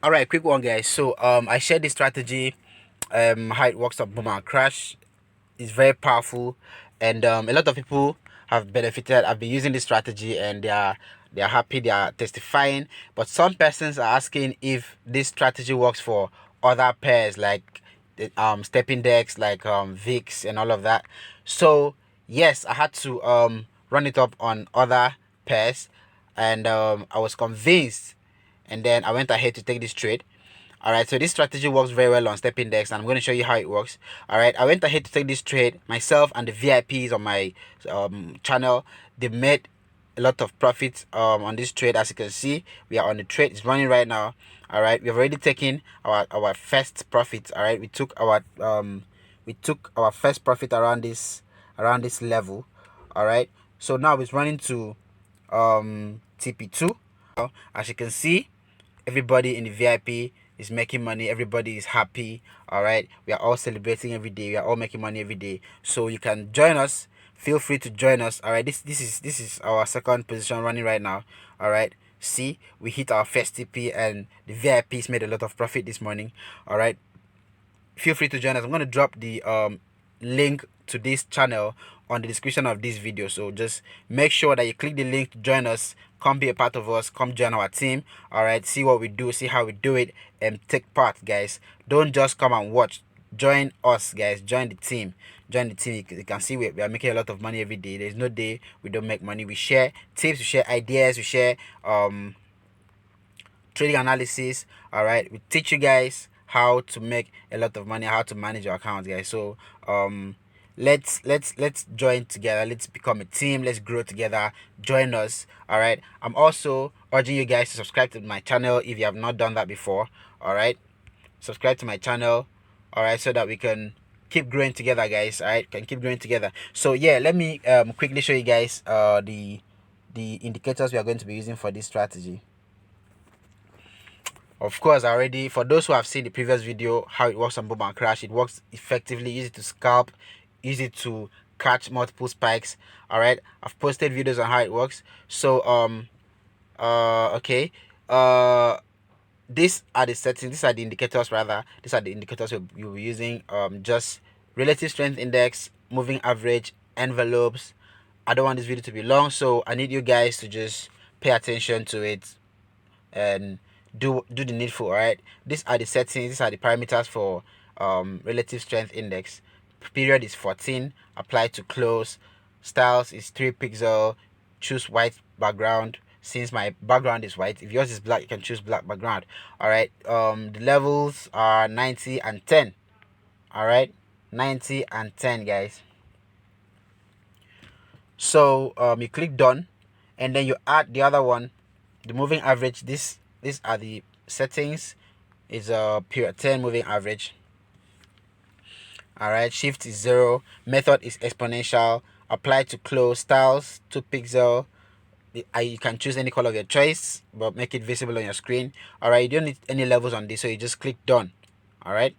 All right, quick one, guys. So I shared this strategy, how it works on boom and crash. It's very powerful, and a lot of people have benefited. I've been using this strategy, and they are happy. They are testifying. But some persons are asking if this strategy works for other pairs like the step index, like VIX and all of that. So yes, I had to run it up on other pairs, and I was convinced, and then I went ahead to take this trade. All right, so this strategy works very well on step index, and I'm going to show you how it works. All right, I went ahead to take this trade myself, and the VIPs on my channel, they made a lot of profits on this trade. As you can see, we are on the trade. It's running right now. All right, we've already taken our first profit. All right, we took our first profit around this level. All right, so now it's running to TP2. As you can see, everybody in the VIP is making money. Everybody is happy. All right, we are all celebrating every day. We are all making money every day. So you can join us. Feel free to join us. All right, this is our second position running right now. All right, see, we hit our first TP, and the VIPs made a lot of profit this morning. All right, feel free to join us. I'm going to drop the link to this channel on the description of this video, so just make sure that you click the link to join us. Come be a part of us, come join our team. All right, see what we do, see how we do it, and take part, guys. Don't just come and watch. Join us, guys. Join the team. You can see we are making a lot of money every day. There's no day we don't make money. We share tips, we share ideas, we share trading analysis. All right, we teach you guys how to make a lot of money, how to manage your account, guys. So let's join together. Let's become a team. Let's grow together. Join us. All right, I'm also urging you guys to subscribe to my channel if you have not done that before. All right, subscribe to my channel. All right, so that we can keep growing together, guys. All right, can keep growing together. So yeah, let me quickly show you guys the indicators we are going to be using for this strategy. Of course, already, for those who have seen the previous video, how it works on boom and crash, it works effectively. Use it to scalp, use it to catch multiple spikes. All right, I've posted videos on how it works. So okay, these are the settings. These are the indicators, rather. These are the indicators you'll be using. Just relative strength index, moving average, envelopes. I don't want this video to be long, so I need you guys to just pay attention to it and do the needful. All right, these are the settings. These are the parameters for relative strength index. Period is 14. Apply to close. Styles is 3 pixel. Choose white background. Since my background is white, if yours is black, you can choose black background. All right, the levels are 90 and 10. All right, 90 and 10, guys. So you click done, and then you add the other one, the moving average. These are the settings. Is a period 10 moving average. All right, shift is 0, method is exponential, apply to close, styles 2 pixel. You can choose any color of your choice, but make it visible on your screen. All right, you don't need any levels on this, so you just click done. All right,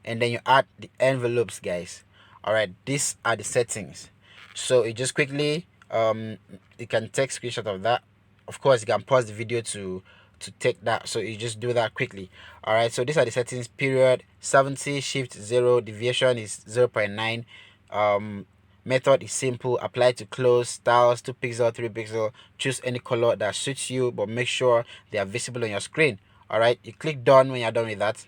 and then you add the envelopes, guys. All right, these are the settings. So you just quickly you can take screenshot of that. Of course, you can pause the video to take that, so you just do that quickly. All right, so these are the settings. Period 70, shift 0, deviation is 0.9. Method is simple, apply to close, styles 2 pixel, 3 pixel. Choose any color that suits you, but make sure they are visible on your screen. All right, you click done when you're done with that,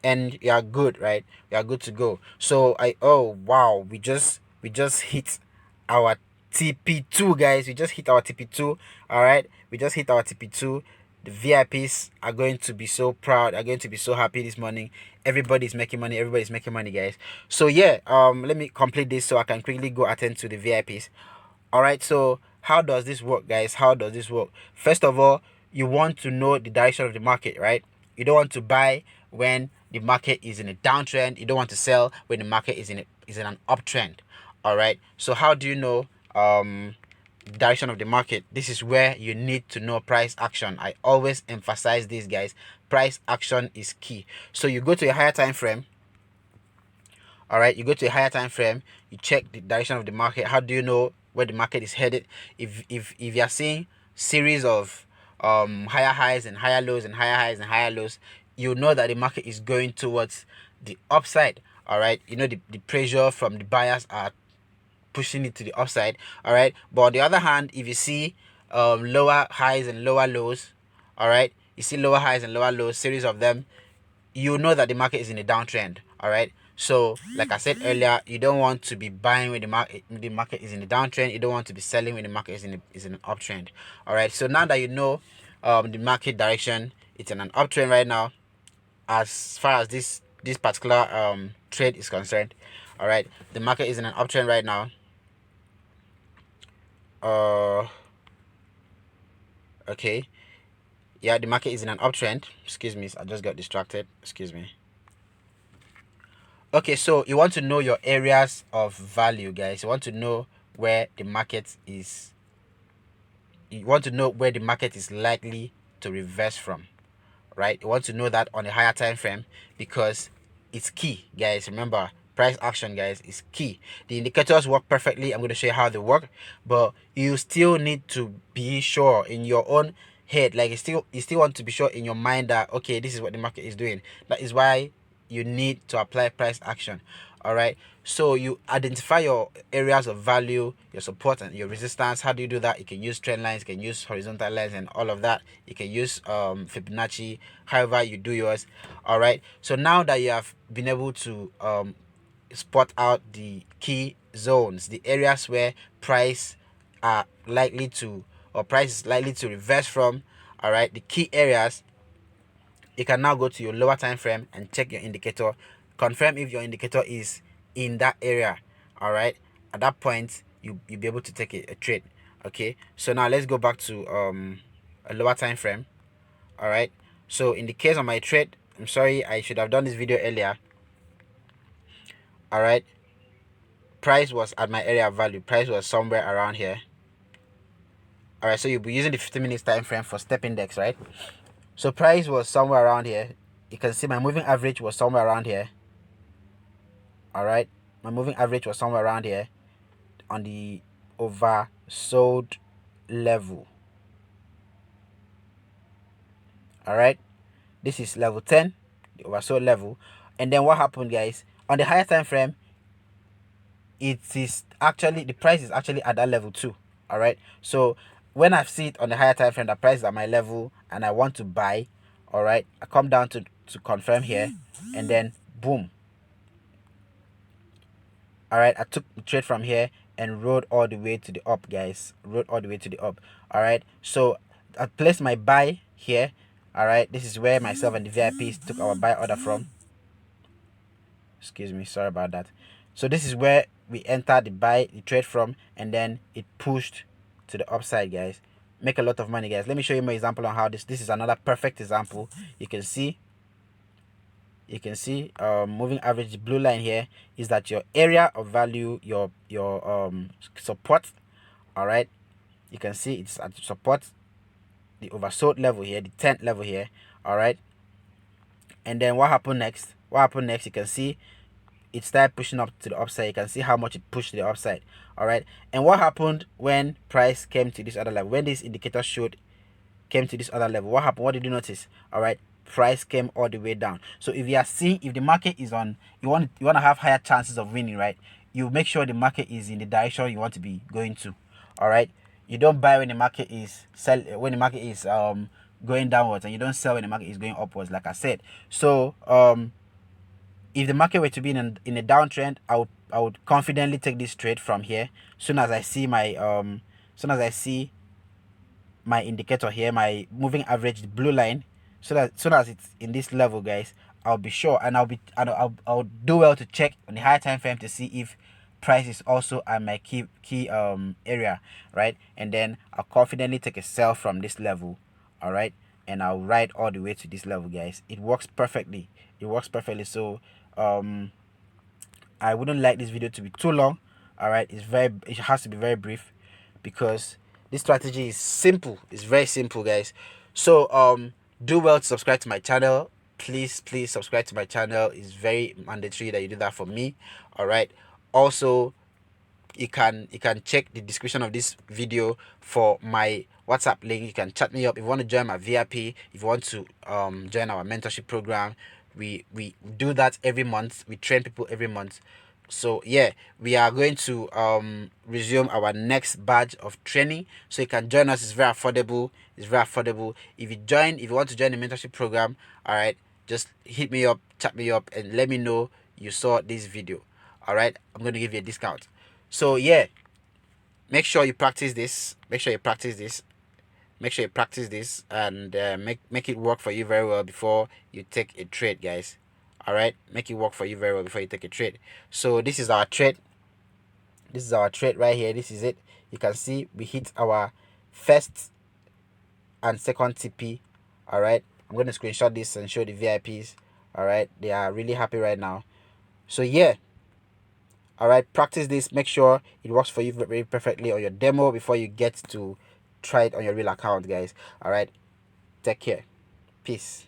and you are good, right? You are good to go. So oh wow, we just hit our TP2, guys. We just hit our TP2. All right, we just hit our TP2. The VIPs are going to be so proud, are going to be so happy this morning. Everybody's making money. Everybody's making money, guys. So yeah, let me complete this so I can quickly go attend to the VIPs. All right, so how does this work, guys? How does this work? First of all, you want to know the direction of the market, right? You don't want to buy when the market is in a downtrend. You don't want to sell when the market is in an uptrend. All right, so how do you know direction of the market? This is where you need to know price action. I always emphasize this, guys. Price action is key. So you go to a higher time frame. All right, you go to a higher time frame, you check the direction of the market. How do you know where the market is headed? If you are seeing series of higher highs and higher lows and higher highs and higher lows, you know that the market is going towards the upside. All right, you know the pressure from the buyers are pushing it to the upside. All right, but on the other hand, if you see lower highs and lower lows, all right, you see lower highs and lower lows, series of them, you know that the market is in a downtrend. All right, so like I said earlier, you don't want to be buying when the market is in a downtrend. You don't want to be selling when the market is in an uptrend. All right, so now that you know the market direction, it's in an uptrend right now as far as this particular trade is concerned. All right, the market is in an uptrend right now. Okay, yeah, the market is in an uptrend. Excuse me, I just got distracted. Excuse me. Okay, so you want to know your areas of value, guys. You want to know where the market is. You want to know where the market is likely to reverse from, right? You want to know that on a higher time frame because it's key, guys. Remember, price action, guys, is key. The indicators work perfectly. I'm going to show you how they work, but you still need to be sure in your own head, like you still want to be sure in your mind that okay, this is what the market is doing. That is why you need to apply price action. All right, so you identify your areas of value, your support and your resistance. How do you do that? You can use trend lines, you can use horizontal lines and all of that. You can use Fibonacci, however you do yours. All right, so now that you have been able to spot out the key zones, the areas where price are likely to or price is likely to reverse from, all right, the key areas, you can now go to your lower time frame and check your indicator, confirm if your indicator is in that area. All right, at that point you'll be able to take a trade. Okay, so now let's go back to a lower time frame. All right, so in the case of my trade, I'm sorry, I should have done this video earlier. All right, price was at my area of value, price was somewhere around here. All right, so you'll be using the 15 minutes time frame for step index, right? So price was somewhere around here. You can see my moving average was somewhere around here. All right, my moving average was somewhere around here on the oversold level. All right, this is level 10, the oversold level. And then what happened, guys, on the higher time frame, it is actually the price is actually at that level too. All right, so when I see it on the higher time frame, the price is at my level and I want to buy, all right, I come down to confirm here and then boom. All right, I took the trade from here and rode all the way to the up, guys. Rode all the way to the up. All right, so I placed my buy here. All right, this is where myself and the VIPs took our buy order from. Excuse me, sorry about that. So this is where we entered the trade from, and then it pushed to the upside, guys. Make a lot of money, guys. Let me show you my example on how this is another perfect example. You can see moving average, the blue line here is that your area of value, your support. All right, you can see it's at support, the oversold level here, the 10th level here. All right, and then what happened next? You can see it started pushing up to the upside. You can see how much it pushed to the upside. All right, and what happened when price came to this other level, when this indicator came to this other level? What happened? What did you notice? All right, price came all the way down. So if you are seeing, if the market is on, you want to have higher chances of winning, right? You make sure the market is in the direction you want to be going to. All right, you don't buy when the market is going downwards, and you don't sell when the market is going upwards, like I said. So if the market were to be in a downtrend, I would confidently take this trade from here. Soon as I see my indicator here, my moving average, the blue line, so that soon as it's in this level, guys, I'll be sure, and I'll do well to check on the higher time frame to see if price is also at my key area, right? And then I'll confidently take a sell from this level. All right, and I'll ride all the way to this level, guys. It works perfectly. So I wouldn't like this video to be too long. All right, it has to be very brief because this strategy is simple. It's very simple, guys. So do well to subscribe to my channel. Please subscribe to my channel. It's very mandatory that you do that for me. All right, also you can check the description of this video for my WhatsApp link. You can chat me up if you want to join my VIP, if you want to join our mentorship program. We do that every month. We train people every month. So yeah, we are going to resume our next batch of training, so you can join us. It's very affordable. If you want to join the mentorship program, all right, just hit me up, chat me up, and let me know you saw this video. All right, I'm going to give you a discount. So yeah, make sure you practice this. And make it work for you very well before you take a trade, guys. All right, make it work for you very well before you take a trade. So this is our trade. Right here. This is it. You can see we hit our first and second TP. All right, I'm going to screenshot this and show the VIPs. All right, they are really happy right now. So yeah, all right, practice this. Make sure it works for you very perfectly on your demo before you get to try it on your real account, guys. All right, take care. Peace.